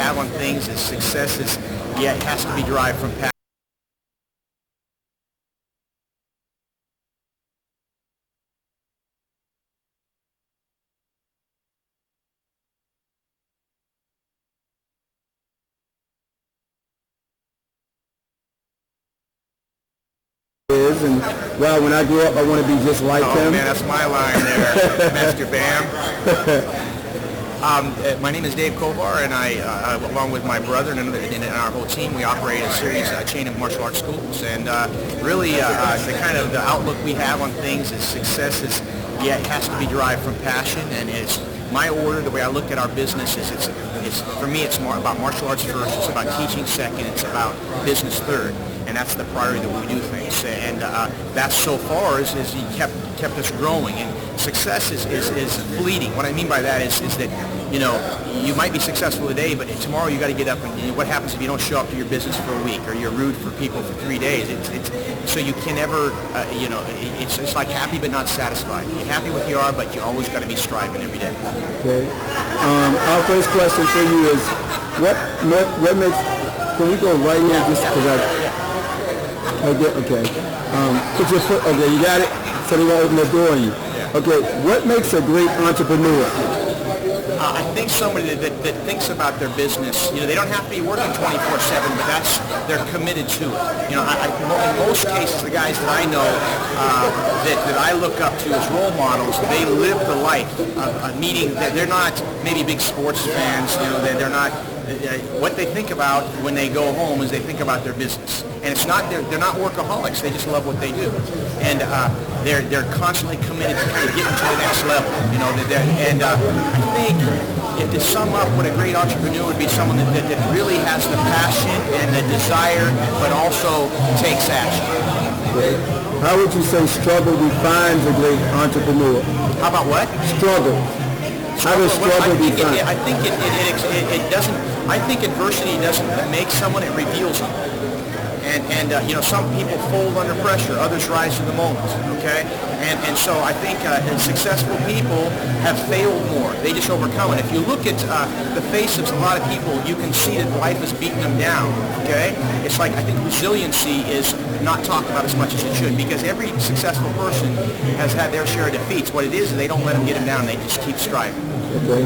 have on things is success is, yeah, it has to be derived from passion. Is and well, when I grow up, I want to be just like Oh him. man, that's my line there, Master Bam. My name is Dave Kovar, and I, along with my brother and our whole team, we operate a chain of martial arts schools. And really, the kind of the outlook we have on things is success is, yeah, it has to be derived from passion. And it's my order. The way I look at our business is, it's for me, it's more about martial arts first. It's about teaching second. It's about business third. And that's the priority that we do things. And that so far is kept us growing. And success is fleeting. What I mean by that is that, you know, you might be successful today, but tomorrow you got to get up and what happens if you don't show up to your business for a week or you're rude for people for 3 days? So you can never, you know, it's like happy but not satisfied. You're happy with you are, but you always got to be striving every day. Okay. Our first question for you is, what makes? Can we go right here just because okay. Put your foot. Okay, you got it. So they won't open the door on you. Okay. What makes a great entrepreneur? I think somebody that thinks about their business, you know, they don't have to be working 24/7, but they're committed to it. You know, in most cases, the guys that I know that I look up to as role models, they live the life of meeting. They're not maybe big sports fans. You know, they're not. What they think about when they go home is they think about their business, and it's not they're not workaholics. They just love what they do, and they're constantly committed to kind of getting to the next level. You know, and I think if to sum up, what a great entrepreneur would be someone that really has the passion and the desire, but also takes action. How would you say struggle defines a great entrepreneur? How about what? Struggle. How does struggle define? I think it doesn't. I think adversity doesn't make someone; it reveals them. And you know, some people fold under pressure, others rise to the moment. Okay, and so I think successful people have failed more. They just overcome it. If you look at the face of a lot of people, you can see that life is beating them down. Okay, it's like I think resiliency is not talked about as much as it should, because every successful person has had their share of defeats. What it is they don't let them get them down. They just keep striving. Okay.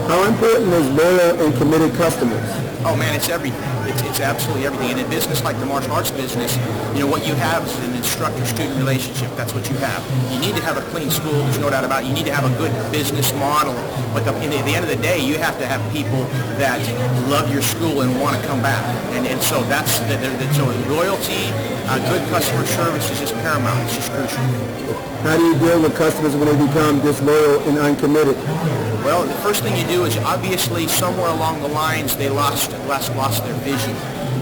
How important is loyal and committed customers? Oh man, it's everything. It's absolutely everything. And in business like the martial arts business, you know, what you have is an instructor-student relationship. That's what you have. You need to have a clean school, there's no doubt about it. You need to have a good business model. But at the end of the day, you have to have people that love your school and want to come back. And so that's so loyalty, good customer service is just paramount. It's just crucial. How do you deal with customers when they become disloyal and uncommitted? Well, the first thing you do is obviously somewhere along the lines they lost their vision.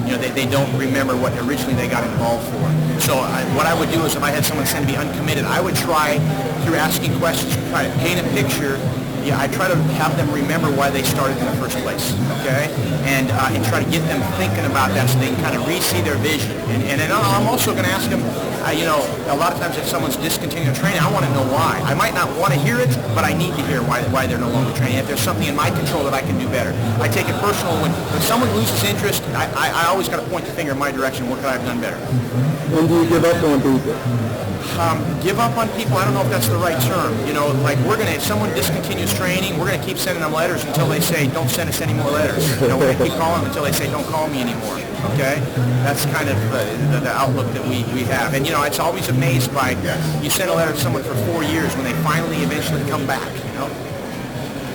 You know, they don't remember what originally they got involved for. So what I would do is if I had someone send to be uncommitted, I would try through asking questions, try to paint a picture. Yeah, I try to have them remember why they started in the first place, okay? And try to get them thinking about that so they can kind of re-see their vision. And then I'm also going to ask them, you know, a lot of times if someone's discontinuing training, I want to know why. I might not want to hear it, but I need to hear why they're no longer training. If there's something in my control that I can do better. I take it personal when someone loses interest, I always got to point the finger in my direction. What could I have done better? When do you give up on people? Give up on people, I don't know if that's the right term. You know, like if someone discontinues training, we're going to keep sending them letters until they say, don't send us any more letters. You know, we're going to keep calling them until they say, don't call me anymore. Okay? That's kind of the outlook that we have. And, you know, it's always amazed by, you send a letter to someone for 4 years when they finally eventually come back, you know?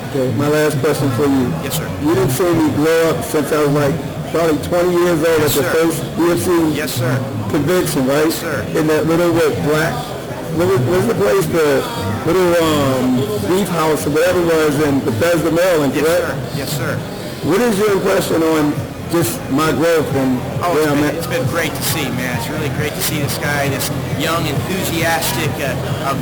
Okay, my last question for you. Yes, sir. You didn't see me grow up since I was like probably 20 years old at the first UFC convention, right? Yes, sir. In that little black, what's the place, the little beef house or whatever it was in Bethesda, Maryland, correct? Yes, sir. What is your impression on just my growth and where I'm at? It's been great to see, man. It's really great to see this guy, this young, enthusiastic,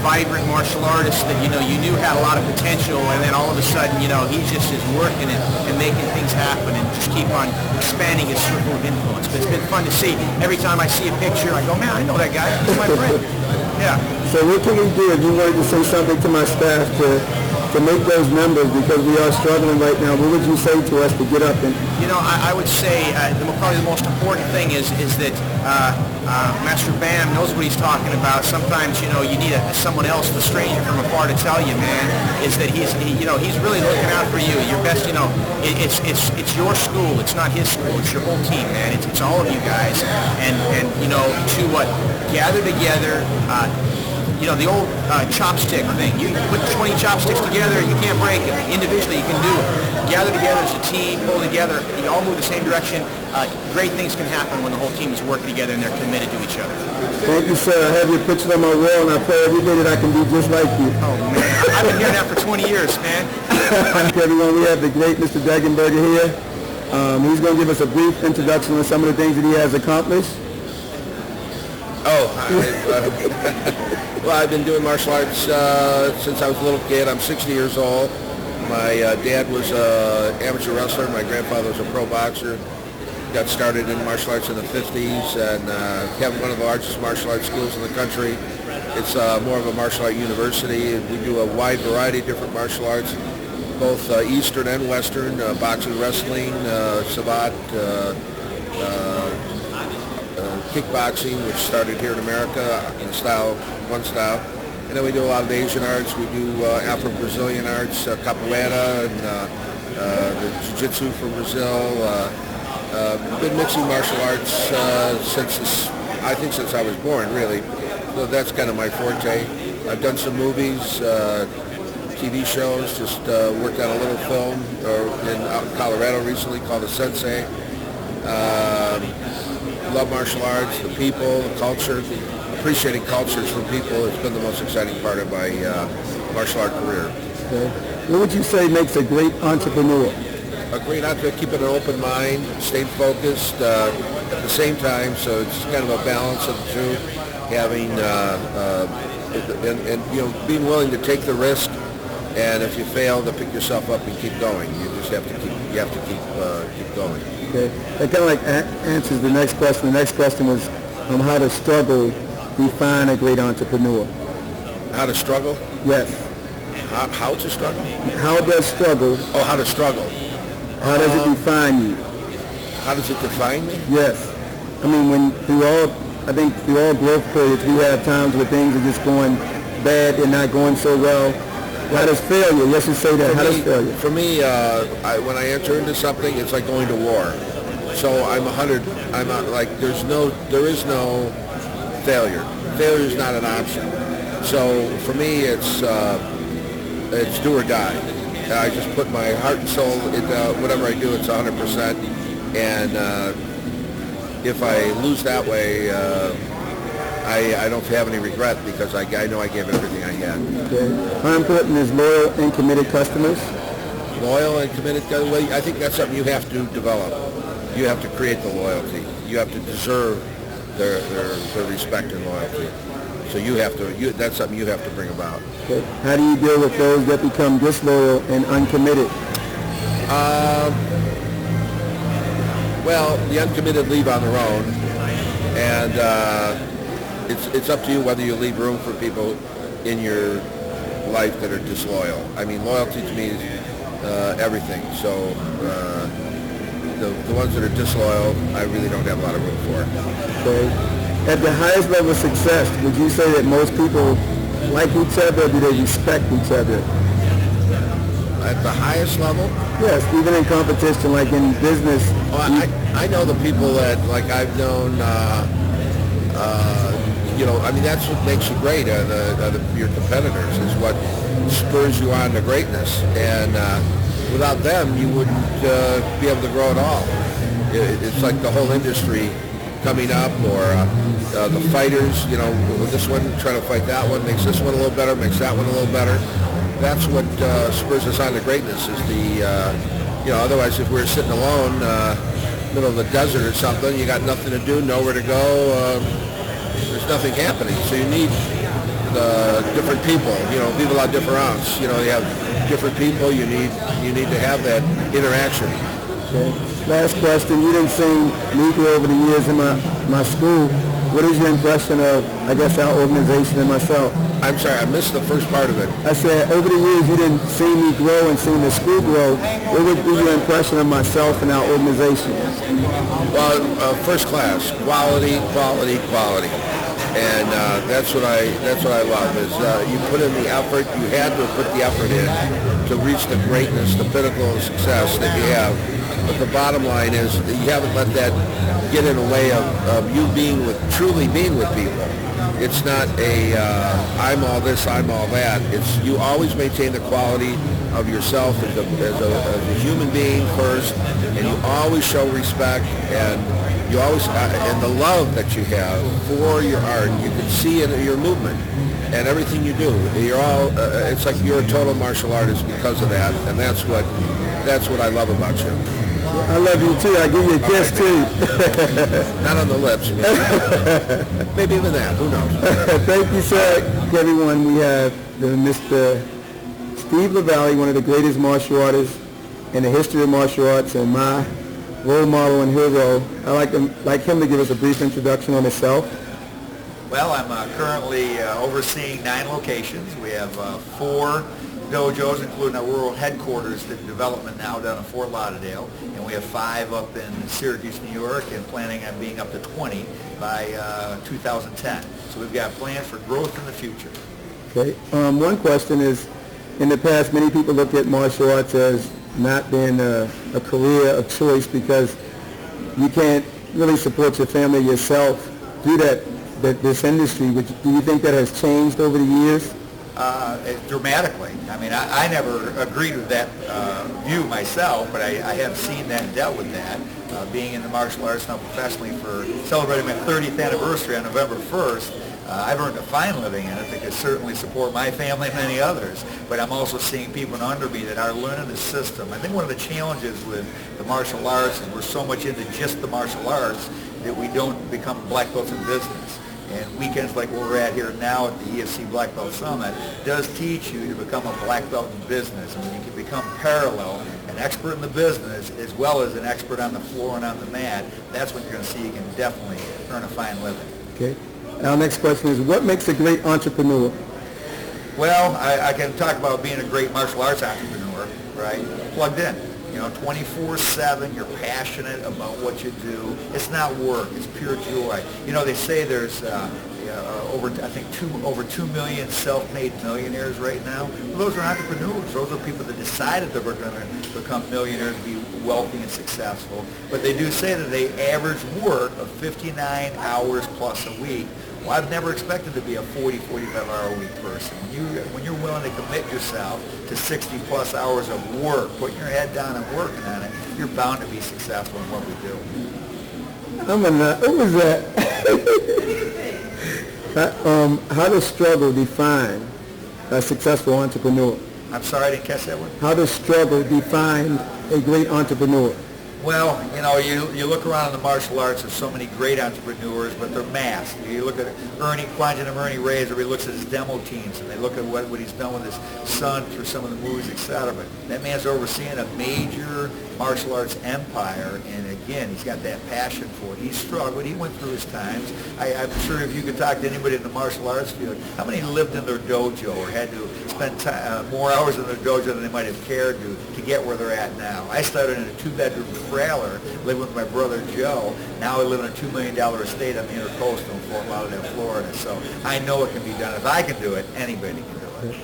vibrant martial artist that, you know, you knew had a lot of potential, and then all of a sudden, you know, he just is working and making things happen and just keep on expanding his circle of influence. But it's been fun to see. Every time I see a picture, I go, man, I know that guy. He's my friend. Yeah. So what can we do if you wanted to say something to my staff to to make those numbers, because we are struggling right now, what would you say to us to get up and... I would say probably the most important thing is that Master Bam knows what he's talking about. Sometimes, you need someone else, the stranger from afar, to tell you, man, is that he's really looking out for you. Your best, it's your school. It's not his school. It's your whole team, man. It's all of you guys. And gather together. The old chopstick thing. You put 20 chopsticks together, you can't break them. Individually, you can do it. Gather together as a team, pull together, you all move the same direction. Great things can happen when the whole team is working together and they're committed to each other. Thank you, sir. I have your picture on my wall, and I pray every day that I can be just like you. Oh, man. I've been hearing that for 20 years, man. Everyone, we have the great Mr. Degenberger here. He's going to give us a brief introduction on some of the things that he has accomplished. Well, I've been doing martial arts since I was a little kid. I'm 60 years old. My dad was an amateur wrestler. My grandfather was a pro boxer. Got started in martial arts in the 50s and have one of the largest martial arts schools in the country. It's more of a martial art university. We do a wide variety of different martial arts, both Eastern and Western, boxing, wrestling, savate, kickboxing, which started here in America in one style. And then we do a lot of Asian arts. We do Afro-Brazilian arts, capoeira, and the jiu-jitsu from Brazil. Been mixing martial arts since I was born, really. So that's kind of my forte. I've done some movies, TV shows, just worked on a little film out in Colorado recently called The Sensei. Love martial arts, the people, the culture. Appreciating cultures from people has been the most exciting part of my martial art career. Okay. What would you say makes a great entrepreneur? A great entrepreneur, keeping an open mind, staying focused at the same time, so it's kind of a balance of the two. Having being willing to take the risk, and if you fail, to pick yourself up and keep going. You just have to keep going. Okay, that kind of like answers the next question. The next question was how to struggle define a great entrepreneur. How to struggle? Yes. How to struggle? How does struggle? Oh, how to struggle. How does it define you? How does it define me? Yes. I mean, through all growth periods, we have times where things are just going bad and not going so well. How does failure? Let's just say that. How does failure? For me, when I enter into something, it's like going to war. So I'm 100. I'm not like there is no failure. Failure is not an option. So for me, it's do or die. I just put my heart and soul into whatever I do. It's 100%. And if I lose that way, I don't have any regret because I know I gave everything I had. Okay. How important is loyal and committed customers? Loyal and committed. Well, I think that's something you have to develop. You have to create the loyalty. You have to deserve their respect and loyalty. So that's something you have to bring about. Okay. How do you deal with those that become disloyal and uncommitted? Well, the uncommitted leave on their own, and it's up to you whether you leave room for people in your life that are disloyal. I mean, loyalty to me is everything. So the ones that are disloyal, I really don't have a lot of room for. Okay. At the highest level of success, would you say that most people like each other, or do they respect each other? At the highest level? Yes, even in competition, like in business. Oh, I know the people that, like, I've known, I mean, that's what makes you great, your competitors, is what spurs you on to greatness. And without them, you wouldn't be able to grow at all. It's like the whole industry coming up, or the fighters, this one trying to fight that one, makes this one a little better, makes that one a little better. That's what spurs us on to greatness, is otherwise if we were sitting alone, middle of the desert or something, you got nothing to do, nowhere to go, there's nothing happening. So you need different people, vive la différence. You have different people, you need to have that interaction. Okay. Last question, you didn't sing Negro over the years in my school. what is your impression of, I guess, our organization and myself? I'm sorry, I missed the first part of it. I said, over the years, you didn't see me grow and see the school grow. What would be your impression of myself and our organization? Well, first class, quality, quality, quality. And that's what I love is you put in the effort. You had to put the effort in to reach the greatness, the pinnacle of success that you have. But the bottom line is that you haven't let that get in the way of you truly being with people. It's not I'm all this, I'm all that. It's you always maintain the quality of yourself as a human being first, and you always show respect, and you always and the love that you have for your art. You can see in your movement and everything you do. You're all it's like you're a total martial artist because of that, and that's what I love about you. I love you too. I give you a kiss too. Not on the lips. Maybe even that. Who knows? Thank you, sir. Everyone, we have Mr. Steve LaValle, one of the greatest martial artists in the history of martial arts, and my role model and hero. I'd like him to give us a brief introduction on himself. Well, I'm currently overseeing 9 locations. We have 4 dojos, including our world headquarters in development now down in Fort Lauderdale, and we have 5 up in Syracuse, New York, and planning on being up to 20 by 2010. So we've got plans for growth in the future. Okay. One question is, in the past, many people look at martial arts as not being a career of choice because you can't really support your family yourself through this industry. Do you think that has changed over the years? Dramatically. I mean, I never agreed with that view myself, but I have seen that and dealt with that. Being in the martial arts now professionally for celebrating my 30th anniversary on November 1st, I've earned a fine living in it that can certainly support my family and many others, but I'm also seeing people under me that are learning the system. I think one of the challenges with the martial arts is we're so much into just the martial arts that we don't become black belts in business. And weekends like where we're at here now at the EFC Black Belt Summit does teach you to become a black belt in business. And when you can become parallel, an expert in the business as well as an expert on the floor and on the mat, that's when you're going to see you can definitely earn a fine living. Okay. Our next question is, what makes a great entrepreneur? Well, I can talk about being a great martial arts entrepreneur, right? Plugged in. 24/7, you're passionate about what you do. It's not work, it's pure joy. They say there's over 2 million self-made millionaires right now. Well, those are entrepreneurs. Those are people that decided that we're going to become millionaires, be wealthy and successful. But they do say that they average work of 59 hours plus a week. Well, I've never expected to be a 40, 45-hour-a-week person. When you're willing to commit yourself to 60-plus hours of work, putting your head down and working on it, you're bound to be successful in what we do. What was that? How does struggle define a successful entrepreneur? I'm sorry, I didn't catch that one. How does struggle define a great entrepreneur? Well, you look around in the martial arts, there's so many great entrepreneurs, but they're masked. You look at Ernie Reyes, everybody looks at his demo teams, and they look at what he's done with his son through some of the movies, etc. But that man's overseeing a major martial arts empire, and again, he's got that passion for it. He struggled. He went through his times. I'm sure if you could talk to anybody in the martial arts field, how many lived in their dojo or had to spend more hours in their dojo than they might have cared to get where they're at now? I started in a 2-bedroom trailer, living with my brother Joe. Now I live in a $2 million estate on the Intercoastal in Fort Lauderdale, Florida. So I know it can be done. If I can do it, anybody can do it.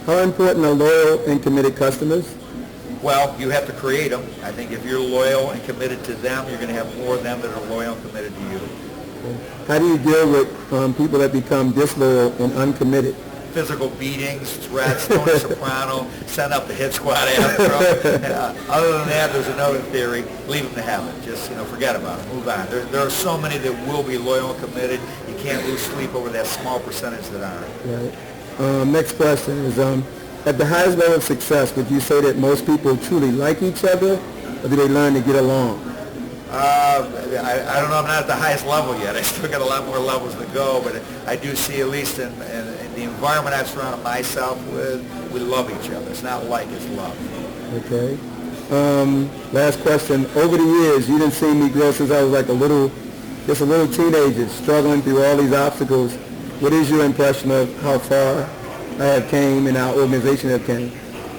How important are loyal and committed customers? Well, you have to create them. I think if you're loyal and committed to them, you're going to have more of them that are loyal and committed to you. How do you deal with people that become disloyal and uncommitted? Physical beatings, threats, Tony Soprano, send up the hit squad after them. Other than that, there's another theory. Leave them to heaven. Just, forget about it. Move on. There are so many that will be loyal and committed. You can't lose sleep over that small percentage that aren't. Right. Next question is, at the highest level of success, would you say that most people truly like each other, or do they learn to get along? I don't know. I'm not at the highest level yet. I still got a lot more levels to go, but I do see, at least in the environment I've surrounded myself with, we love each other. It's not like, it's love. Okay. Last question. Over the years, you didn't see me grow since I was like a little just a little teenager struggling through all these obstacles. What is your impression of how far I have came and our organization have came?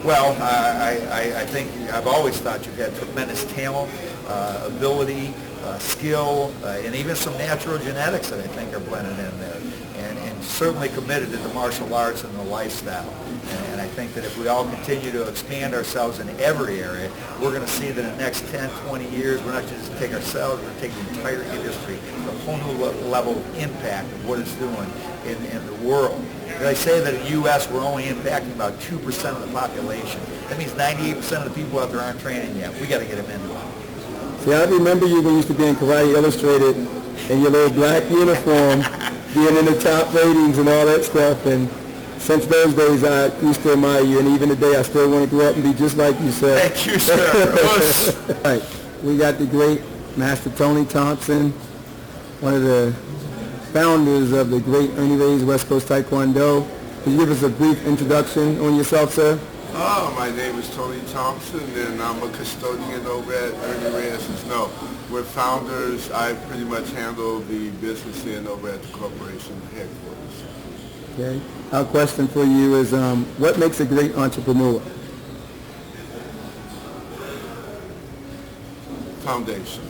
Well, I think I've always thought you've had tremendous talent, ability, skill, and even some natural genetics that I think are blended in there, and certainly committed to the martial arts and the lifestyle. And I think that if we all continue to expand ourselves in every area, we're going to see that in the next 10, 20 years, we're not just take ourselves, we're going to take the entire industry to a whole new level of impact of what it's doing in the world. They say that in the U.S. we're only impacting about 2% of the population. That means 98% of the people out there aren't training yet. We got to get them into it. See, I remember you when you used to be in Karate Illustrated in your little black uniform, being in the top ratings and all that stuff. And since those days, I used to admire you. And even today, I still want to grow up and be just like you, sir. Thank you, sir. All right. We got the great Master Tony Thompson, one of the founders of the great Ernie Reyes West Coast Taekwondo. Can you give us a brief introduction on yourself, sir? My name is Tony Thompson, and I'm a custodian over at Ernie Reyes. No, we're founders. I pretty much handle the business end over at the corporation headquarters. Okay. Our question for you is, what makes a great entrepreneur? Foundation.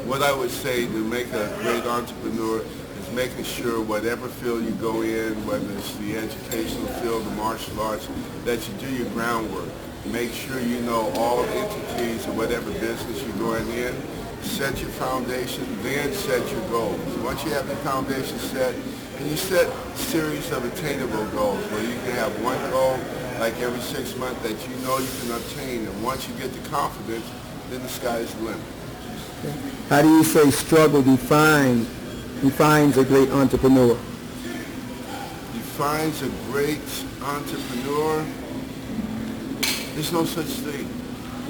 What I would say to make a great entrepreneur is making sure whatever field you go in, whether it's the educational field, the martial arts, that you do your groundwork. Make sure you know all entities of whatever business you're going in. Set your foundation, then set your goals. Once you have the foundation set, and you set a series of attainable goals where you can have one goal like every 6 months that you know you can obtain, and once you get the confidence, then the sky is the limit. How do you say struggle defines a great entrepreneur? Defines a great entrepreneur? There's no such thing.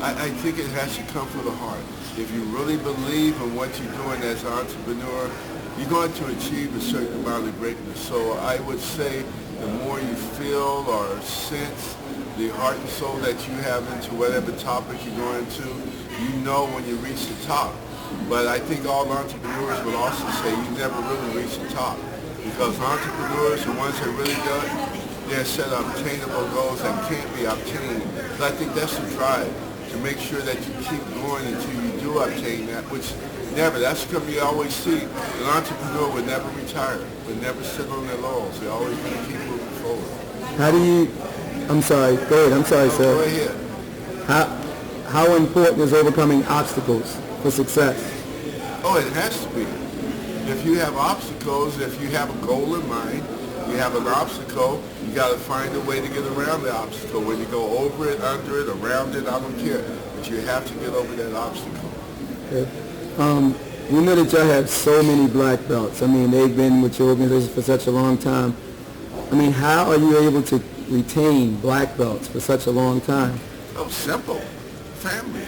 I think it has to come from the heart. If you really believe in what you're doing as an entrepreneur, you're going to achieve a certain amount of greatness. So I would say the more you feel or sense the heart and soul that you have into whatever topic you're going to, you know when you reach the top. But I think all entrepreneurs will also say you never really reach the top, because entrepreneurs, the ones that really do it, they're set obtainable goals that can't be obtained. But I think that's the drive, to make sure that you keep going until you do obtain that, which never, that's something you always see. An entrepreneur would never retire, would never sit on their laurels. They're always going to keep moving forward. How do you, I'm sorry, go ahead, I'm sorry, sir. Go ahead. How important is overcoming obstacles for success? Oh, it has to be. If you have obstacles, if you have a goal in mind, you have an obstacle, you got to find a way to get around the obstacle. When you go over it, under it, around it, I don't care. But you have to get over that obstacle. Okay. We know that y'all have so many black belts. I mean, they've been with your organization for such a long time. I mean, how are you able to retain black belts for such a long time? Oh, simple. Family.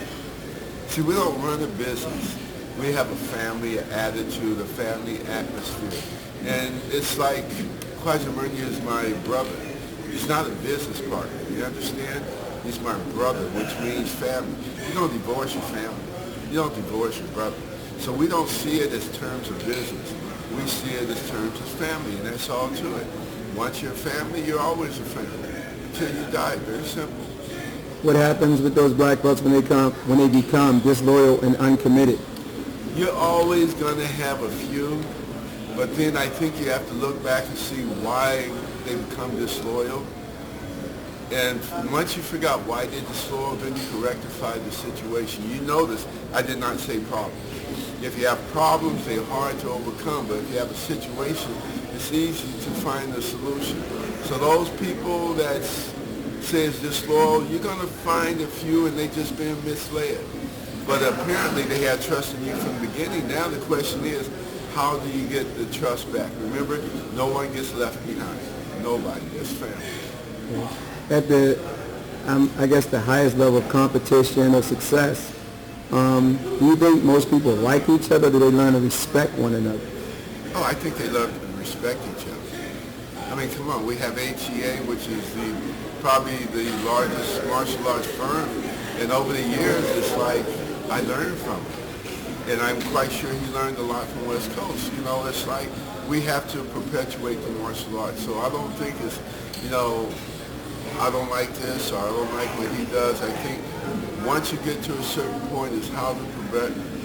See, we don't run a business. We have a family attitude, a family atmosphere. And it's like Kwajalein is my brother. He's not a business partner, you understand? He's my brother, which means family. You don't divorce your family. You don't divorce your brother. So we don't see it as terms of business. We see it as terms of family, and that's all to it. Once you're a family, you're always a family. Until you die, very simple. What happens with those black belts when they become disloyal and uncommitted? You're always going to have a few, but then I think you have to look back and see why they become disloyal. And once you figure out why they're disloyal, then you can rectify the situation. You notice I did not say problems. If you have problems, they're hard to overcome, but if you have a situation, it's easy to find a solution. So those people that say it's disloyal, you're going to find a few and they just been misled. But apparently they had trust in you from the beginning. Now the question is, how do you get the trust back? Remember, no one gets left behind. Nobody. It's family. At the, I guess, the highest level of competition or success, do you think most people like each other, or do they learn to respect one another? Oh, I think they learn to respect each other. I mean, come on, we have HEA, which is probably the largest martial arts firm, and over the years, it's like I learned from it. and I'm quite sure he learned a lot from West Coast. You know, it's like we have to perpetuate the martial arts. So I don't think it's, you know, I don't like this or I don't like what he does. I think once you get to a certain point, it's how to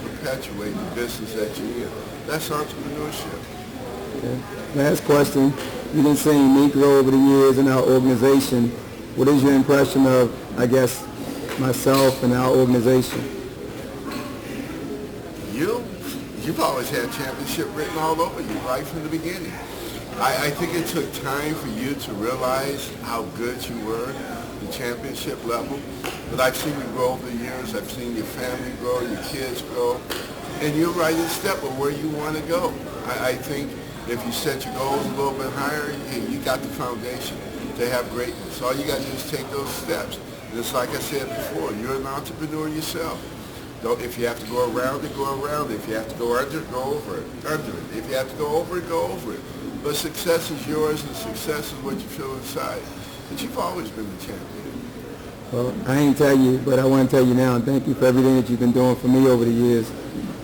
perpetuate the business that you're in. That's entrepreneurship. Okay. Last question. You've been seeing me grow over the years in our organization. What is your impression of, I guess, myself and our organization? You've always had championship written all over you right from the beginning. I think it took time for you to realize how good you were, the championship level. But I've seen you grow over the years. I've seen your family grow, your kids grow, and you're right in step with where you want to go. I think if you set your goals a little bit higher, you got the foundation to have greatness. All you got to do is take those steps. And it's like I said before, you're an entrepreneur yourself. If you have to go around it, go around it. If you have to go under it, go over it. Under it. If you have to go over it, go over it. But success is yours, and success is what you feel inside. But you've always been the champion. Well, I ain't tell you, but I want to tell you now, and thank you for everything that you've been doing for me over the years.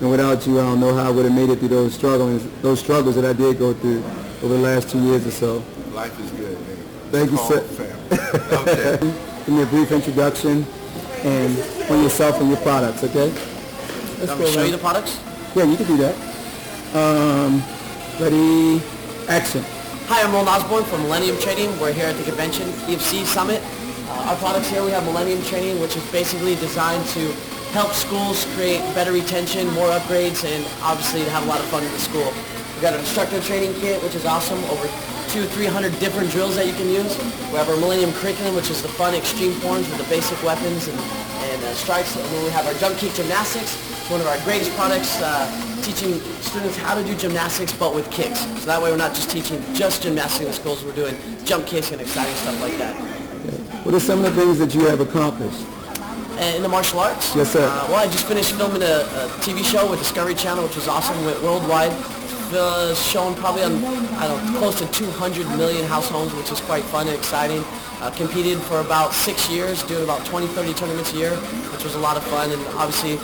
And without you, I don't know how I would have made it through those struggles that I did go through over the last 2 years or so. Life is good, man. Thank you, sir. Family. Okay. Give me a brief introduction and on yourself and your products, okay? I'm going to show you the products? Yeah, you can do that. Ready, action. Hi, I'm Roland Osborne from Millennium Training. We're here at the convention, EFC Summit. Our products here, we have Millennium Training, which is basically designed to help schools create better retention, more upgrades, and obviously to have a lot of fun in the school. We've got our instructor training kit, which is awesome. Over 200-300 different drills that you can use. We have our Millennium Curriculum, which is the fun extreme forms with the basic weapons and strikes. And then we have our Jump Kick Gymnastics. It's one of our greatest products, teaching students how to do gymnastics but with kicks. So that way we're not just teaching just gymnastics in the schools, we're doing jump kicks and exciting stuff like that. What are some of the things that you have accomplished? In the martial arts? Yes, sir. Well, I just finished filming a TV show with Discovery Channel, which was awesome. Went worldwide. Shown probably on, I don't know, close to 200 million households, which is quite fun and exciting. Competed for about 6 years, doing about 20, 30 tournaments a year, which was a lot of fun, and obviously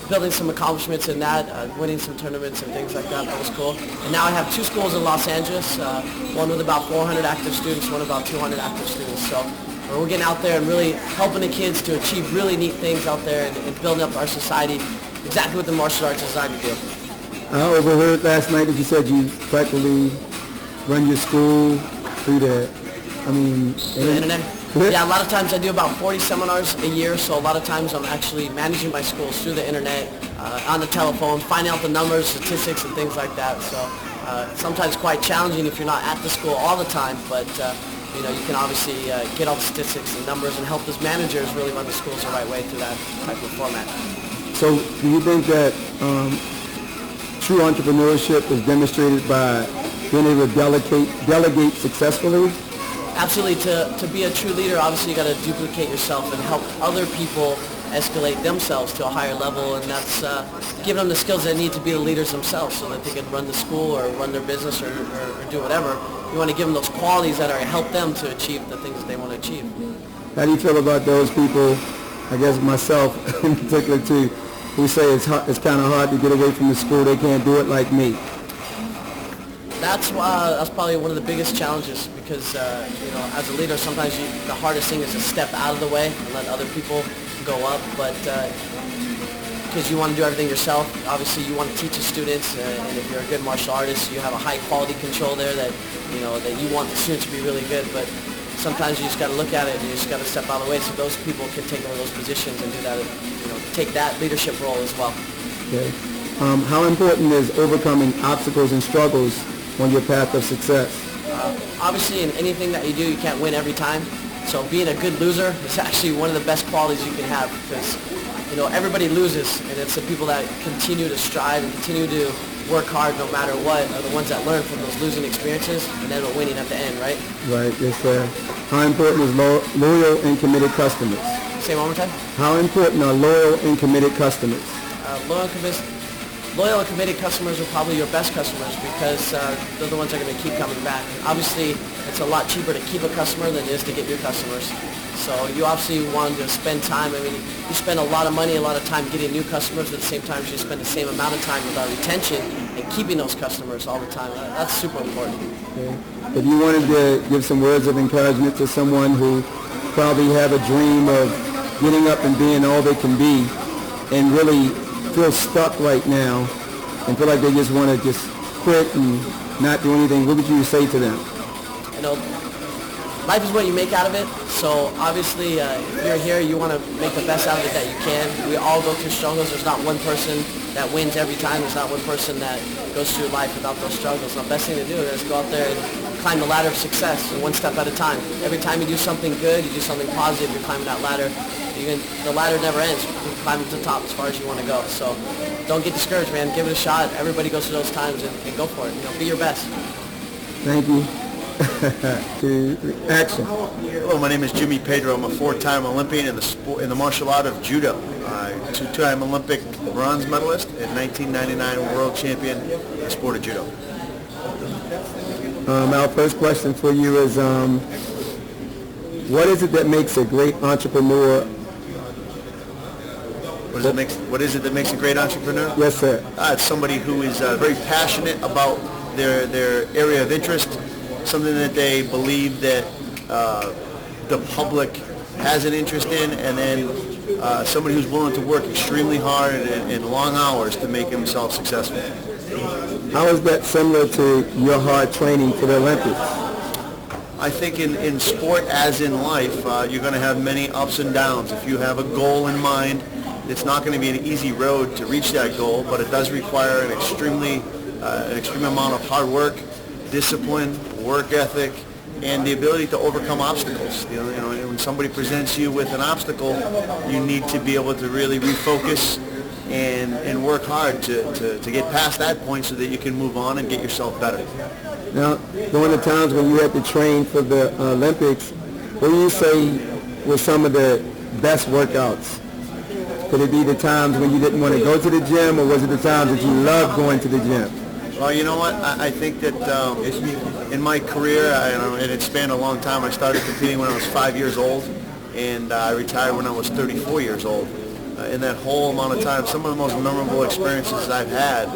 building some accomplishments in that, winning some tournaments and things like that. That was cool. And now I have 2 schools in Los Angeles, one with about 400 active students, one about 200 active students. So we're getting out there and really helping the kids to achieve really neat things out there and building up our society, exactly what the martial arts is designed to do. I overheard last night that you said you practically run your school through the Internet? Yeah, a lot of times I do about 40 seminars a year, so a lot of times I'm actually managing my schools through the internet, on the telephone, finding out the numbers, statistics, and things like that. So sometimes quite challenging if you're not at the school all the time, but you can obviously get all the statistics and numbers and help those managers really run the schools the right way through that type of format. So do you think that true entrepreneurship is demonstrated by being able to delegate successfully? Absolutely. To be a true leader, obviously you got to duplicate yourself and help other people escalate themselves to a higher level, and that's giving them the skills they need to be the leaders themselves so that they can run the school or run their business or do whatever. You want to give them those qualities that are help them to achieve the things that they want to achieve. How do you feel about those people, I guess myself in particular too, who say it's kind of hard to get away from the school, they can't do it like me? That's probably one of the biggest challenges because, as a leader, sometimes the hardest thing is to step out of the way and let other people go up. But because you want to do everything yourself, obviously you want to teach the students, and if you're a good martial artist, you have a high quality control there that you want the students to be really good. But sometimes you just got to look at it and you just got to step out of the way so those people can take over those positions and do that, take that leadership role as well. Okay. How important is overcoming obstacles and struggles on your path of success? Obviously, in anything that you do, you can't win every time. So being a good loser is actually one of the best qualities you can have because, everybody loses, and it's the people that continue to strive and continue to work hard no matter what are the ones that learn from those losing experiences and end up winning at the end, right? Right, yes, sir. How important is loyal and committed customers? Say it one more time. How important are loyal and committed customers? Loyal and committed. loyal and committed customers are probably your best customers because they're the ones that are going to keep coming back. Obviously, it's a lot cheaper to keep a customer than it is to get new customers. So you obviously want to spend time. I mean, you spend a lot of money, a lot of time getting new customers. At the same time, you spend the same amount of time with our retention and keeping those customers all the time. That's super important. Okay. If you wanted to give some words of encouragement to someone who probably have a dream of getting up and being all they can be and really feel stuck right now and feel like they just want to just quit and not do anything, what would you say to them? You know, life is what you make out of it. So obviously, if you're here, you want to make the best out of it that you can. We all go through struggles. There's not one person that wins every time. There's not one person that goes through life without those struggles. So the best thing to do is go out there and climb the ladder of success one step at a time. Every time you do something good, you do something positive, you're climbing that ladder. The ladder never ends. You can climb to the top as far as you want to go. So don't get discouraged, man. Give it a shot. Everybody goes through those times and go for it. You know, be your best. Thank you. 2, 3, action. Hello, my name is Jimmy Pedro. I'm a 4-time Olympian in the martial art of judo. 2-time Olympic bronze medalist and 1999 world champion in the sport of judo. Our first question for you is, what is it that makes a great entrepreneur? What is it that makes a great entrepreneur? Yes, sir. It's somebody who is very passionate about their area of interest, something that they believe that the public has an interest in, and then somebody who's willing to work extremely hard and long hours to make himself successful. How is that similar to your hard training for the Olympics? I think in sport as in life, you're going to have many ups and downs. If you have a goal in mind, it's not going to be an easy road to reach that goal, but it does require an extreme amount of hard work, discipline, work ethic, and the ability to overcome obstacles. You know, when somebody presents you with an obstacle, you need to be able to really refocus and work hard to get past that point so that you can move on and get yourself better. Now, during the times when you had to train for the Olympics, what do you say were some of the best workouts? Could it be the times when you didn't want to go to the gym, or was it the times that you loved going to the gym? Well, you know what? I think that in my career, and it spanned a long time. I started competing when I was 5 years old, and I retired when I was 34 years old. In that whole amount of time, some of the most memorable experiences I've had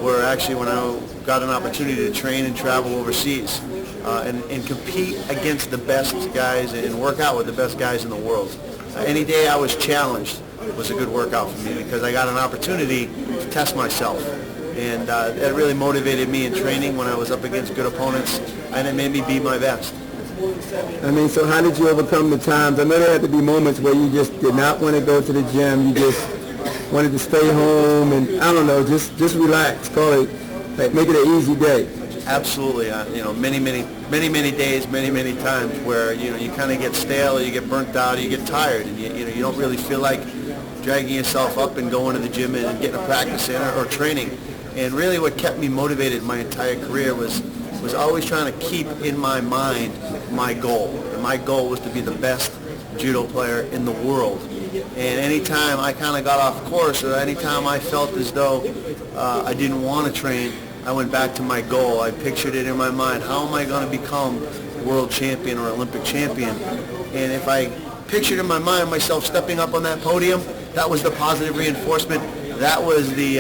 were actually when I got an opportunity to train and travel overseas and compete against the best guys and work out with the best guys in the world. Any day I was challenged was a good workout for me because I got an opportunity to test myself. And that really motivated me in training when I was up against good opponents, and it made me be my best. I mean, so how did you overcome the times? I know there had to be moments where you just did not want to go to the gym. You just wanted to stay home and, I don't know, just relax. Call it, like, make it an easy day. Absolutely. Many days, many times where, you kind of get stale, or you get burnt out, or you get tired, and you don't really feel like dragging yourself up and going to the gym and getting a practice in or training. And really what kept me motivated my entire career was always trying to keep in my mind my goal. And my goal was to be the best judo player in the world. And anytime I kind of got off course, or anytime I felt as though I didn't want to train, I went back to my goal. I pictured it in my mind. How am I going to become world champion or Olympic champion? And if I pictured in my mind myself stepping up on that podium, that was the positive reinforcement. That was the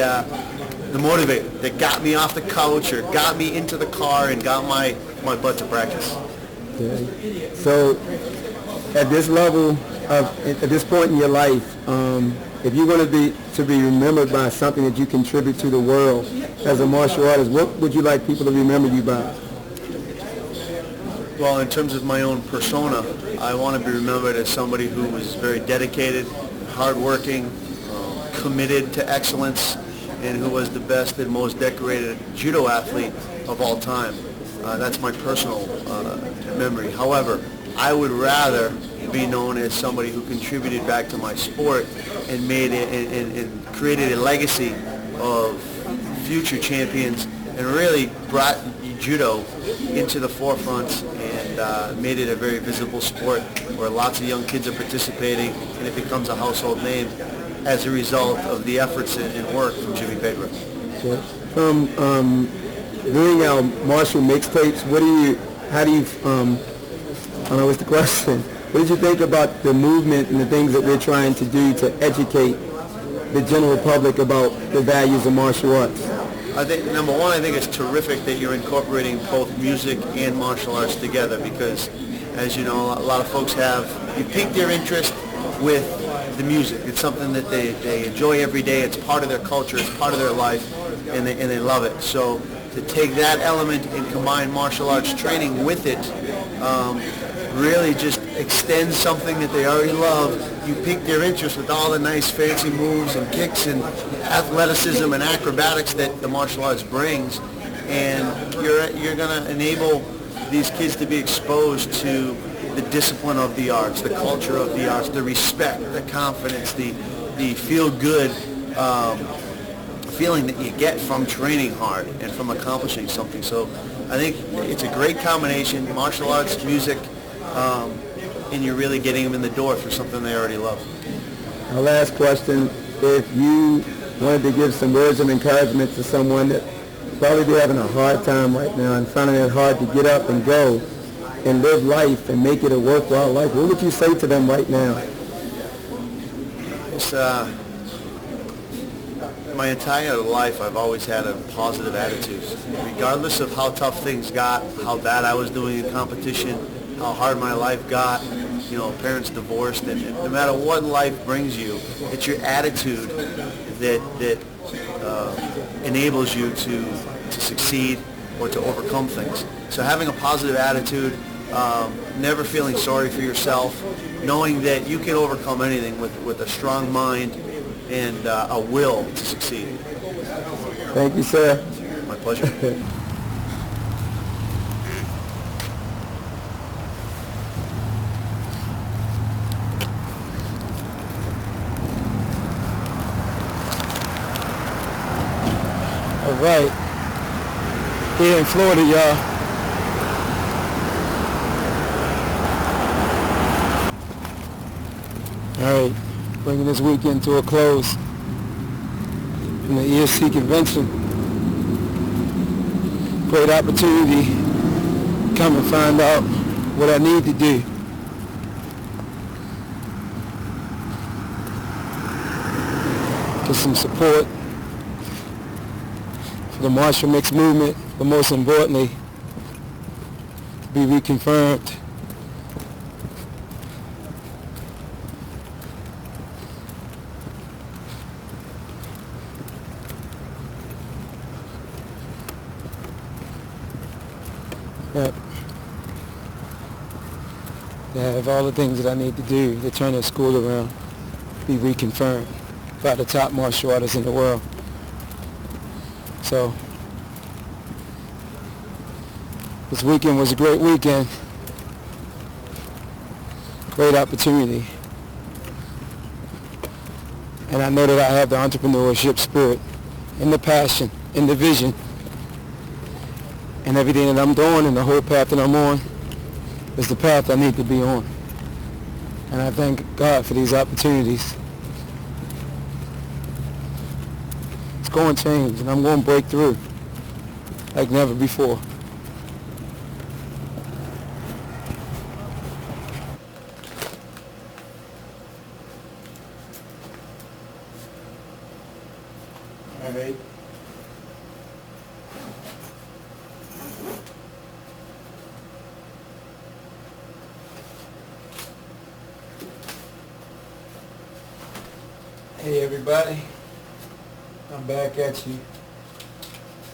motivator that got me off the couch or got me into the car and got my butt to practice. Okay. So at this level, at this point in your life, if you're going to be remembered by something that you contribute to the world as a martial artist, what would you like people to remember you by? Well, in terms of my own persona, I want to be remembered as somebody who was very dedicated, hardworking, committed to excellence, and who was the best and most decorated judo athlete of all time. That's my personal memory. However, I would rather be known as somebody who contributed back to my sport and made it and created a legacy of future champions and really brought judo into the forefront and made it a very visible sport where lots of young kids are participating and it becomes a household name as a result of the efforts and work from Jimmy Pedro. Okay. From doing our martial mixtapes, how do you, I don't know what's the question. What did you think about the movement and the things that we're trying to do to educate the general public about the values of martial arts? I think, number one, I think it's terrific that you're incorporating both music and martial arts together because, as you know, a lot of folks you pique their interest with the music. It's something that they enjoy every day. It's part of their culture. It's part of their life, and they love it. So to take that element and combine martial arts training with it really just extends something that they already love. You pique their interest with all the nice fancy moves and kicks and athleticism and acrobatics that the martial arts brings, and you're going to enable these kids to be exposed to the discipline of the arts, the culture of the arts, the respect, the confidence, the feel-good feeling that you get from training hard and from accomplishing something. So I think it's a great combination, martial arts, music, and you're really getting them in the door for something they already love. Our last question, if you wanted to give some words of encouragement to someone that probably be having a hard time right now and finding it hard to get up and go and live life and make it a worthwhile life, what would you say to them right now? It's, my entire life, I've always had a positive attitude. Regardless of how tough things got, how bad I was doing in competition, how hard my life got, you know, parents divorced, and no matter what life brings you, it's your attitude that enables you to succeed or to overcome things. So having a positive attitude, never feeling sorry for yourself, knowing that you can overcome anything with a strong mind and a will to succeed. Thank you, sir. My pleasure. All right. Here in Florida, y'all. All right. Bringing this weekend to a close in the ESC convention. Great opportunity to come and find out what I need to do. Get some support for the martial mixed movement, but most importantly, to be reconfirmed. Yep. To have all the things that I need to do to turn the school around, be reconfirmed by the top martial artists in the world. So, this weekend was a great weekend. Great opportunity. And I know that I have the entrepreneurship spirit and the passion and the vision. And everything that I'm doing and the whole path that I'm on is the path I need to be on. And I thank God for these opportunities. It's going to change, and I'm going to break through like never before. All right. Hey everybody, I'm back at you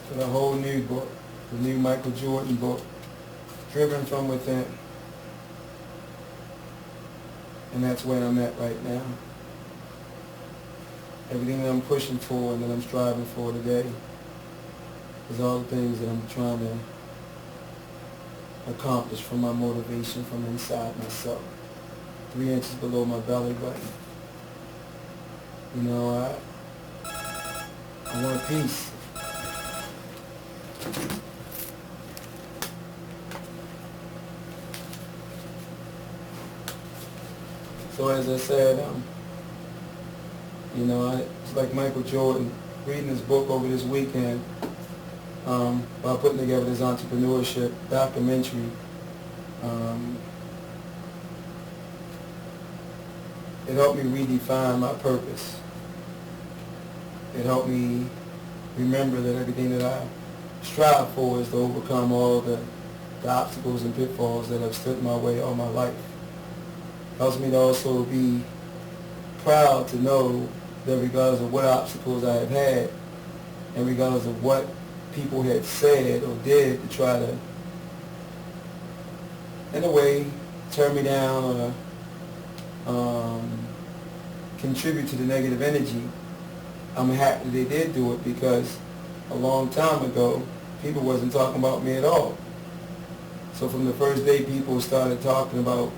with a whole new book, the new Michael Jordan book, Driven from Within. And that's where I'm at right now. Everything that I'm pushing for and that I'm striving for today is all the things that I'm trying to accomplish from my motivation from inside myself, 3 inches below my belly button. You know, I want peace. So as I said, you know, it's like Michael Jordan reading this book over this weekend while putting together this entrepreneurship documentary. It helped me redefine my purpose. It helped me remember that everything that I strive for is to overcome all the obstacles and pitfalls that have stood in my way all my life. It helps me to also be proud to know that regardless of what obstacles I have had, and regardless of what people had said or did to try to, in a way, turn me down or contribute to the negative energy, I'm happy they did do it, because a long time ago, people wasn't talking about me at all. So from the first day people started talking about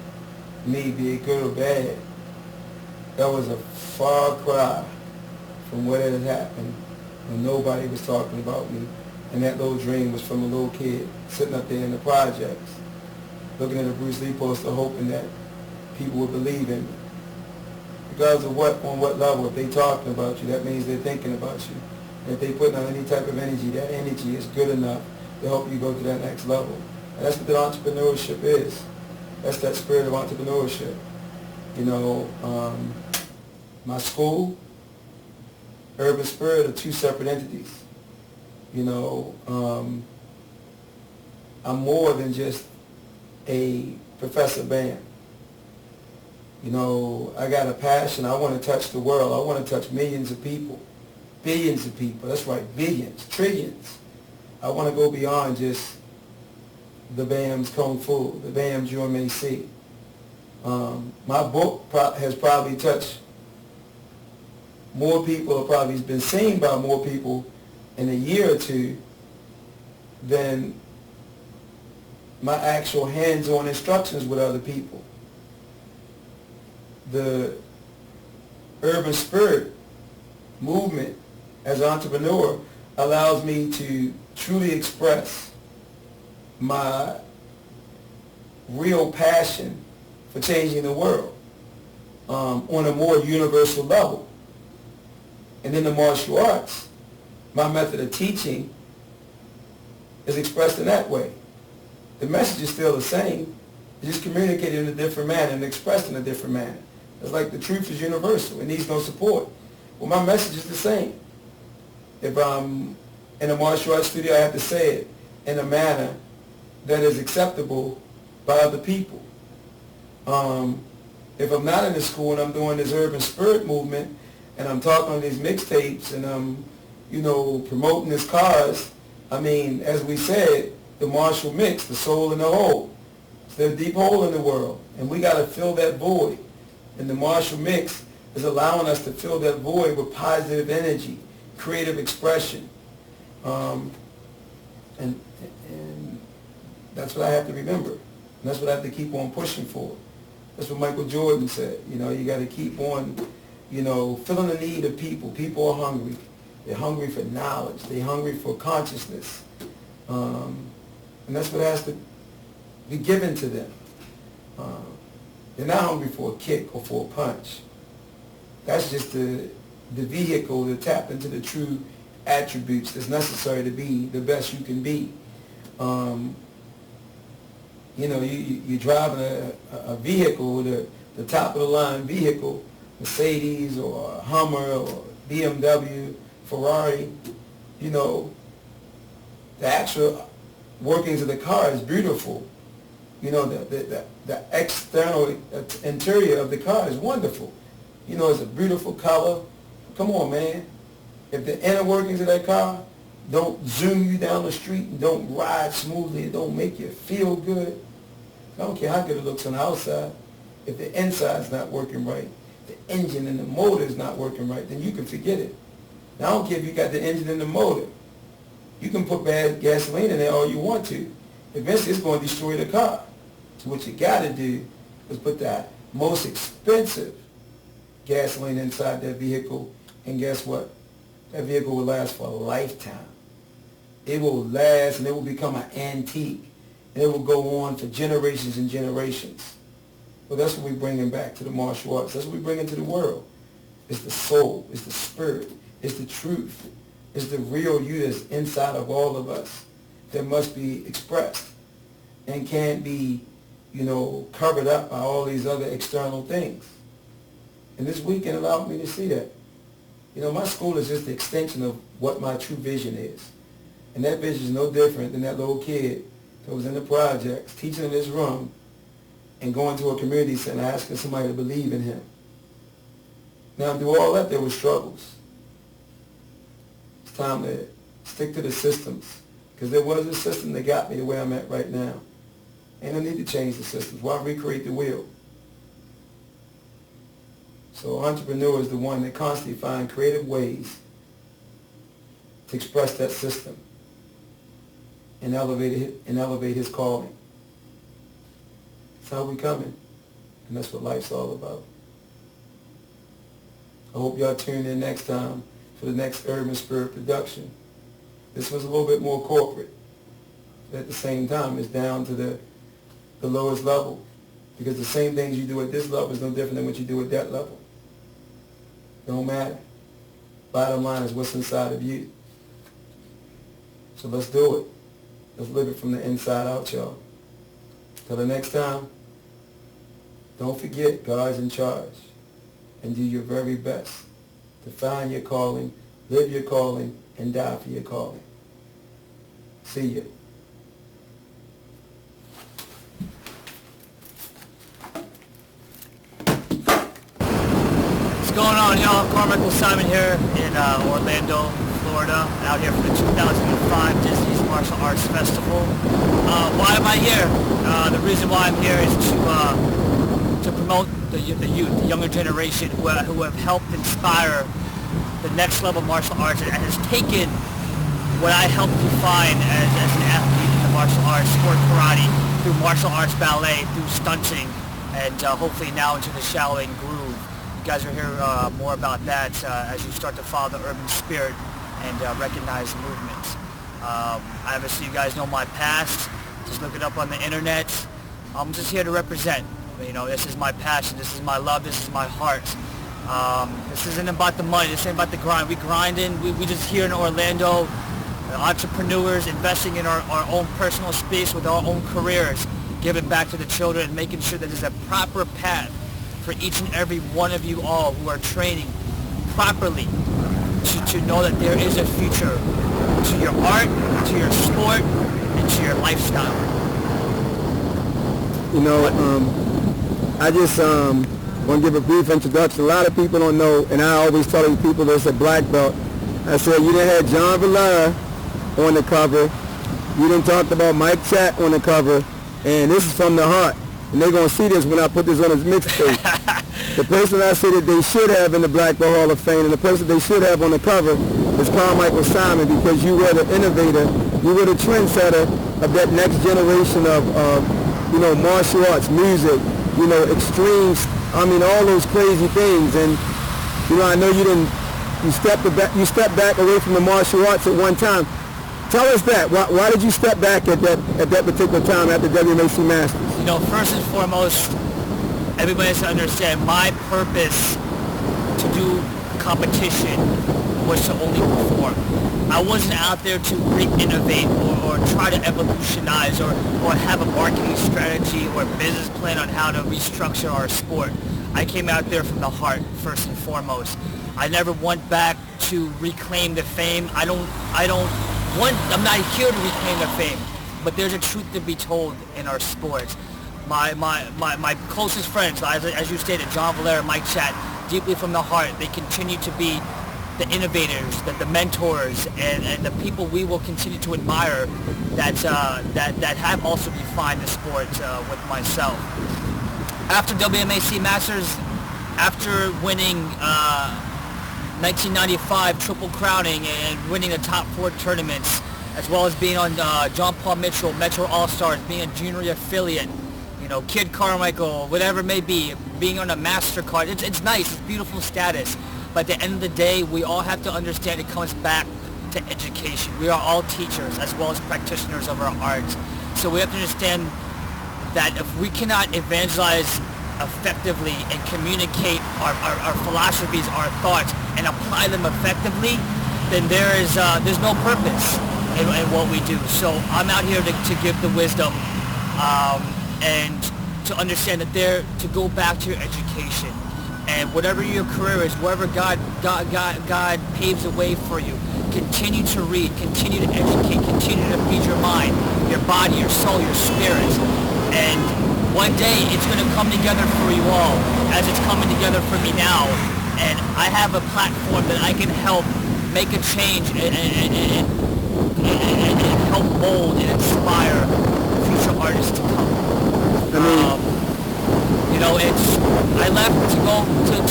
me, be it good or bad, that was a far cry from what had happened when nobody was talking about me. And that little dream was from a little kid sitting up there in the projects, looking at a Bruce Lee poster, hoping that people would believe in me. Regardless of on what level, if they talking about you, that means they're thinking about you. And if they putting on any type of energy, that energy is good enough to help you go to that next level. And that's what that entrepreneurship is. That's that spirit of entrepreneurship. You know, my school, Urban Spirit are two separate entities. You know, I'm more than just a Professor Bam. You know, I got a passion. I want to touch the world. I want to touch millions of people. Billions of people. That's right, billions, trillions. I want to go beyond just the BAM's Kung Fu, the BAM's UMAC. My book has probably touched more people, or probably been seen by more people in a year or two than my actual hands-on instructions with other people. The Urban Spirit movement as an entrepreneur allows me to truly express my real passion for changing the world on a more universal level. And in the martial arts, my method of teaching is expressed in that way. The message is still the same, it's just communicated in a different manner and expressed in a different manner. It's like the truth is universal, it needs no support. Well, my message is the same. If I'm in a martial arts studio, I have to say it in a manner that is acceptable by other people. If I'm not in the school and I'm doing this Urban Spirit movement and I'm talking on these mixtapes and I'm, you know, promoting this cause, I mean, as we said, the martial mix, the soul and the whole. There's a deep hole in the world, and we got to fill that void. And the martial mix is allowing us to fill that void with positive energy, creative expression. And that's what I have to remember. And that's what I have to keep on pushing for. That's what Michael Jordan said. You know, you got to keep on, you know, filling the need of people. People are hungry. They're hungry for knowledge. They're hungry for consciousness. And that's what has to be given to them. They're not hungry for a kick or for a punch. That's just the vehicle to tap into the true attributes that's necessary to be the best you can be. You know, you're driving a vehicle, the top of the line vehicle, Mercedes or a Hummer or BMW, Ferrari, you know, the actual workings of the car is beautiful. You know, the external interior of the car is wonderful. You know, it's a beautiful color. Come on, man. If the inner workings of that car don't zoom you down the street and don't ride smoothly, it don't make you feel good, I don't care how good it looks on the outside. If the inside's not working right, the engine and the motor is not working right, then you can forget it. Now, I don't care if you got the engine and the motor. You can put bad gasoline in there all you want to. Eventually, it's going to destroy the car. So what you got to do is put that most expensive gasoline inside that vehicle, and guess what? That vehicle will last for a lifetime. It will last, and it will become an antique. And it will go on for generations and generations. Well, that's what we're bringing back to the martial arts. That's what we bring into the world. It's the soul. It's the spirit. It's the truth. It's the real you that's inside of all of us that must be expressed and can't be, covered up by all these other external things. And this weekend allowed me to see that. My school is just the extension of what my true vision is. And that vision is no different than that little kid that was in the projects, teaching in his room, and going to a community center asking somebody to believe in him. Now, through all that, there were struggles. It's time to stick to the systems, because there was a system that got me the way I'm at right now. And I need to change the systems. Why recreate the wheel? So entrepreneur is the one that constantly finds creative ways to express that system and elevate his calling. That's how we coming, and that's what life's all about. I hope y'all tune in next time for the next Urban Spirit production. This was a little bit more corporate, but at the same time, it's down to the lowest level, because the same things you do at this level is no different than what you do at that level. Don't matter. Bottom line is what's inside of you. So let's do it. Let's live it from the inside out, y'all. Till the next time, don't forget God's in charge, and do your very best to find your calling, live your calling, and die for your calling. See ya. What's going on, y'all? Carmichael Simon here in Orlando, Florida, out here for the 2005 Disney's Martial Arts Festival. Why am I here? The reason why I'm here is to promote the youth, the younger generation who have helped inspire the next level of martial arts and has taken what I helped define as an athlete in the martial arts, sport karate, through martial arts ballet, through stunting, and hopefully now into the Shaolin groove. You guys will hear more about that as you start to follow the urban spirit and recognize movements. Obviously, you guys know my past. Just look it up on the internet. I'm just here to represent. This is my passion. This is my love. This is my heart. This isn't about the money. This ain't about the grind. We grinding. We just here in Orlando, entrepreneurs investing in our own personal space with our own careers, giving back to the children and making sure that there's a proper path for each and every one of you all who are training properly to know that there is a future to your art, to your sport, and to your lifestyle. I just want to give a brief introduction. A lot of people don't know, and I always tell these people that's a black belt. I said, you done had John Valera on the cover. You done talked about Mike Chat on the cover, and this is from the heart. And they're going to see this when I put this on his mixtape. The person I said that they should have in the Black Belt Hall of Fame, and the person they should have on the cover is Carmichael Simon, because you were the innovator, you were the trendsetter of that next generation of martial arts, music, extremes, all those crazy things. And, I know you stepped back away from the martial arts at one time. Tell us that. Why did you step back at that particular time at the WMAC Masters? First and foremost, everybody has to understand my purpose to do competition was to only perform. I wasn't out there to re-innovate or try to evolutionize or have a marketing strategy or business plan on how to restructure our sport. I came out there from the heart, first and foremost. I never went back to reclaim the fame. I'm not here to reclaim the fame, but there's a truth to be told in our sports. My closest friends, as you stated, John Valera, Mike Chat, deeply from the heart, they continue to be the innovators, the mentors, and the people we will continue to admire that have also defined the sport with myself. After WMAC Masters, after winning 1995 Triple Crowning and winning the top 4 tournaments, as well as being on John Paul Mitchell, Metro All-Stars, being a junior affiliate, Kid Carmichael, whatever it may be, being on a MasterCard. It's nice, it's beautiful status. But at the end of the day, we all have to understand it comes back to education. We are all teachers as well as practitioners of our arts. So we have to understand that if we cannot evangelize effectively and communicate our philosophies, our thoughts, and apply them effectively, then there's no purpose in what we do. So I'm out here to give the wisdom and to understand that to go back to your education. And whatever your career is, wherever God paves the way for you, continue to read, continue to educate, continue to feed your mind, your body, your soul, your spirit. And one day it's going to come together for you all, as it's coming together for me now. And I have a platform that I can help make a change and help mold and inspire future artists to come. I left to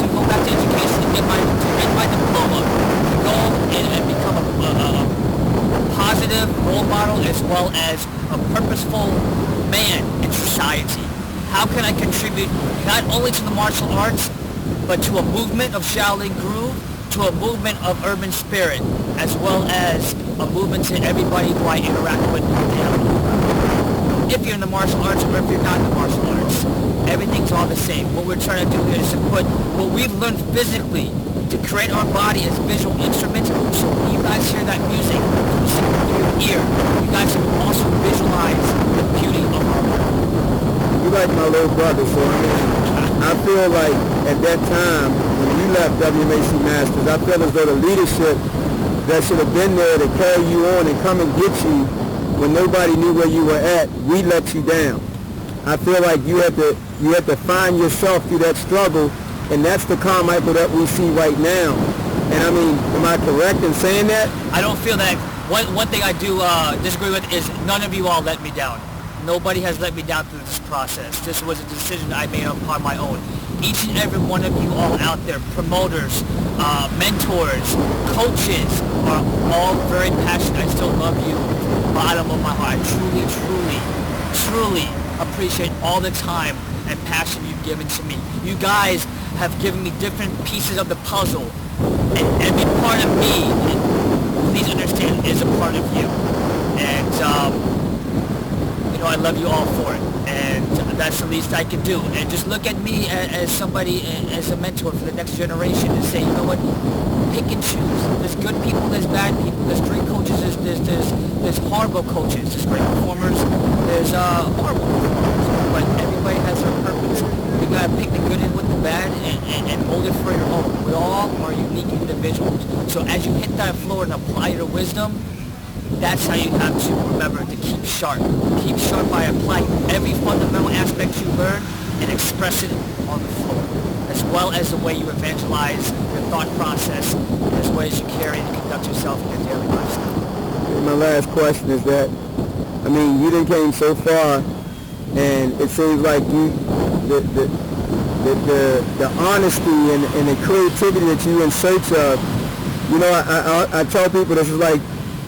go back to education to get my diploma, to go and become a positive role model as well as a purposeful man in society. How can I contribute not only to the martial arts, but to a movement of Shaolin Groove, to a movement of urban spirit, as well as a movement to everybody who I interact with daily. If you're in the martial arts or if you're not in the martial arts, everything's all the same. What we're trying to do here is to put what we've learned physically to create our body as visual instruments, so when you guys hear that music, with your ear, you guys can also visualize the beauty of our world. You like my little brother, so I feel like at that time, when you left WMAC Masters, I feel as though the leadership that should have been there to carry you on and come and get you when nobody knew where you were at, we let you down. I feel like you had to find yourself through that struggle, and that's the Carmichael that we see right now. And I mean, am I correct in saying that? I don't feel that. One thing I do disagree with is none of you all let me down. Nobody has let me down through this process. This was a decision I made upon my own. Each and every one of you all out there, promoters, mentors, coaches, are all very passionate. I still love you from the bottom of my heart. Truly appreciate all the time and passion you've given to me. You guys have given me different pieces of the puzzle, and every part of me, please understand, is a part of you. And I love you all for it, and that's the least I can do. And just look at me as somebody, as a mentor for the next generation, and say, you know what, pick and choose. There's good people, there's bad people, there's great coaches, there's horrible coaches, there's great performers, there's horrible performers, but everybody has their purpose. You gotta pick the good in with the bad and mold it for your own. We all are unique individuals. So as you hit that floor and apply your wisdom, that's how you have to remember to keep sharp. Keep sharp by applying every fundamental aspect you learn and express it on the floor, as well as the way you evangelize your thought process, as well as you carry and conduct yourself in your daily lifestyle. And my last question is that, I mean, you done came so far, and it seems like the honesty and the creativity that you in search of, I tell people this is like,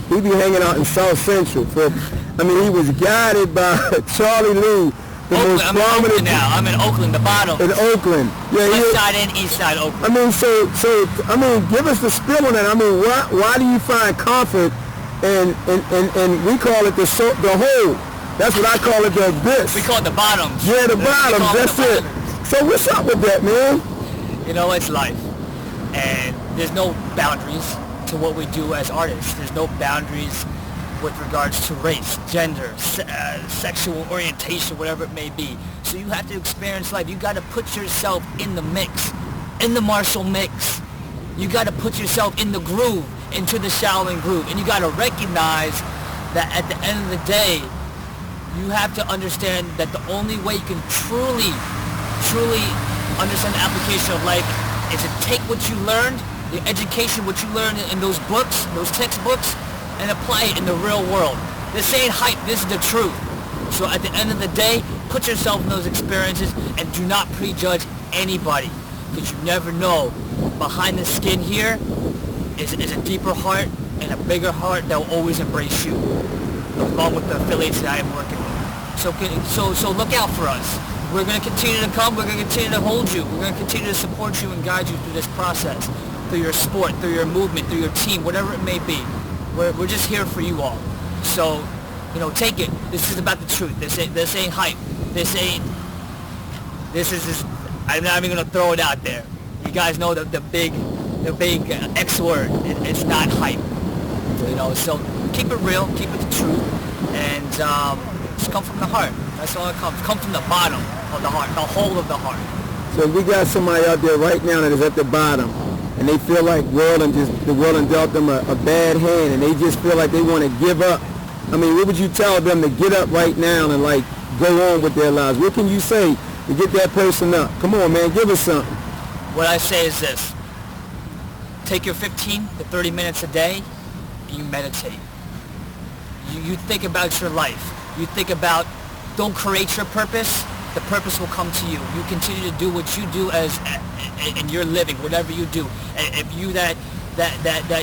he be hanging out in South Central. He was guided by Charlie Lee, the most I'm prominent. In Oakland now. I'm in Oakland, the bottom. In Oakland, yeah. West side and east side Oakland. Give us the spill on that. Why do you find comfort? And we call it the hole. That's what I call it, the abyss. We call it the bottoms. Yeah, the bottoms. That's it. So what's up with that, man? It's life, and there's no boundaries to what we do as artists. There's no boundaries with regards to race, gender, sexual orientation, whatever it may be. So you have to experience life. You got to put yourself in the mix, in the martial mix. You got to put yourself in the groove, into the Shaolin groove, and you got to recognize that at the end of the day, you have to understand that the only way you can truly understand the application of life is to take what you learned, the education, what you learned in those books, those textbooks, and apply it in the real world. This ain't hype, this is the truth. So at the end of the day, put yourself in those experiences and do not prejudge anybody, because you never know. Behind the skin here is a deeper heart and a bigger heart that will always embrace you, along with the affiliates that I am working with. So look out for us. We're going to continue to come, we're going to continue to hold you, we're going to continue to support you and guide you through this process, through your sport, through your movement, through your team, whatever it may be. We're just here for you all. So, take it. This is about the truth. This ain't hype. This ain't I'm not even gonna throw it out there. You guys know the big X word. It's not hype. You know, so keep it real, keep it the truth, and just come from the heart. That's all it comes. Come from the bottom of the heart, the whole of the heart. So we got somebody out there right now that is at the bottom, and they feel like the world dealt them a bad hand, and they just feel like they want to give up. I mean, what would you tell them to get up right now and like go on with their lives? What can you say to get that person up? Come on, man, give us something. What I say is this. Take your 15 to 30 minutes a day, and you meditate. You think about your life. You think about, don't create your purpose. The purpose will come to you. You continue to do what you do in your living, whatever you do. If you that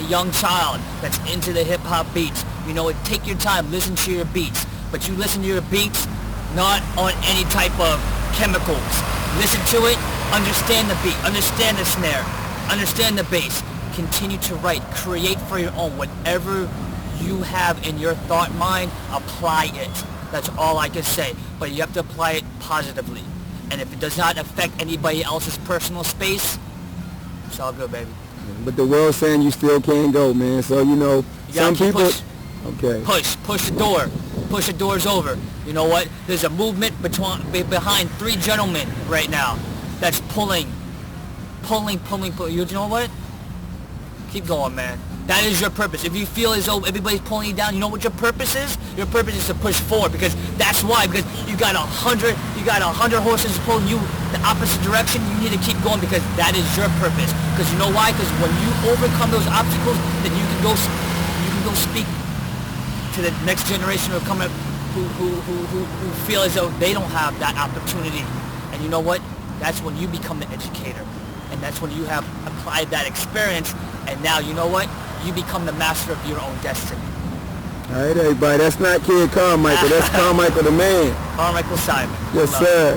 young child that's into the hip hop beats, you know, take your time, listen to your beats. But you listen to your beats not on any type of chemicals. Listen to it, understand the beat, understand the snare, understand the bass. Continue to write, create for your own. Whatever you have in your thought mind, apply it. That's all I can say. But you have to apply it positively. And if it does not affect anybody else's personal space, it's all good, baby. But the world's saying you still can't go, man. So, you know, some people... Okay. Push the door. Push the doors over. You know what? There's a movement behind 3 gentlemen right now that's pulling. You know what? Keep going, man. That is your purpose. If you feel as though everybody's pulling you down, you know what your purpose is? Your purpose is to push forward, because that's why. Because you got 100 horses pulling you the opposite direction. You need to keep going, because that is your purpose. Because you know why? Because when you overcome those obstacles, then you can go speak to the next generation who come up, who feel as though they don't have that opportunity. And you know what? That's when you become the educator, and that's when you have applied that experience. And now, you know what? You become the master of your own destiny. All right, everybody. That's not Kid Carmichael. That's Carmichael the man. Carmichael Simon. Yes, sir.